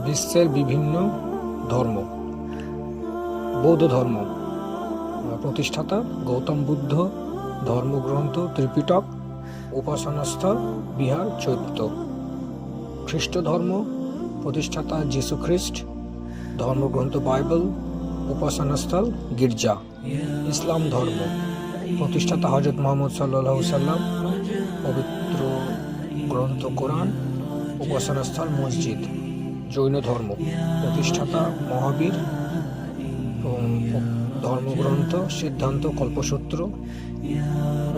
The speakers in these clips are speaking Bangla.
বিশ্বের বিভিন্ন ধর্ম। বৌদ্ধ ধর্ম প্রতিষ্ঠাতা গৌতম বুদ্ধ, ধর্মগ্রন্থ ত্রিপিটক, উপাসনাস্থল বিহার চৈত্য। খ্রিস্ট ধর্ম প্রতিষ্ঠাতা যীশু খ্রিস্ট, ধর্মগ্রন্থ বাইবেল, উপাসনাস্থল গির্জা। ইসলাম ধর্ম প্রতিষ্ঠাতা হযরত মুহাম্মদ সাল্লাল্লাহু সাল্লাম, পবিত্র গ্রন্থ কোরআন, উপাসনাস্থল মসজিদ। জৈন ধর্ম প্রতিষ্ঠাতা মহাবীর, ধর্মগ্রন্থ সিদ্ধান্ত কল্পসূত্র,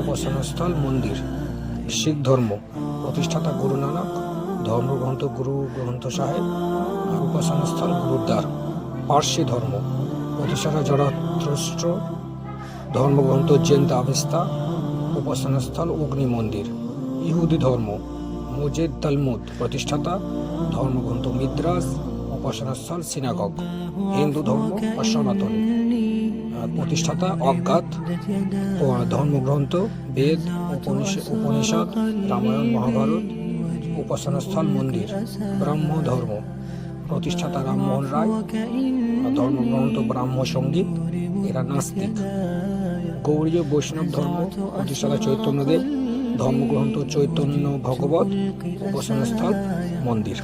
উপাসনাস্থল মন্দির। শিখ ধর্ম প্রতিষ্ঠাতা গুরু নানক, ধর্মগ্রন্থ গুরু গ্রন্থ সাহেব, উপাসনাস্থল গুরুদ্বার। পার্সি ধর্ম প্রতিষ্ঠাতা জরাথুস্ট্র, ধর্মগ্রন্থ জেন্দ আভেস্তা, উপাসনাস্থল অগ্নি মন্দির। ইহুদি ধর্ম মুজেদ তালমুদ প্রতিষ্ঠাতা, ধর্মগ্রন্থ মিদ্রাস, উপাসনাস্থল সিনাগগ। হিন্দু ধর্ম সনাতনী প্রতিষ্ঠাতা অজ্ঞাত, ধর্মগ্রন্থ বেদ, উপনিষদ, রামায়ণ মহাভারত, উপাসনাস্থল মন্দির। ব্রাহ্ম ধর্ম প্রতিষ্ঠাতা রামমোহন রায়, ধর্মগ্রন্থ ব্রাহ্ম সঙ্গীত, এরা নাস্তিক। গৌড়ীয় বৈষ্ণব ধর্ম প্রতিষ্ঠাতা চৈতন্যদেব, ধর্মগ্রন্থ চৈতন্য ভগবত, উপাসনাস্থল মন্দির।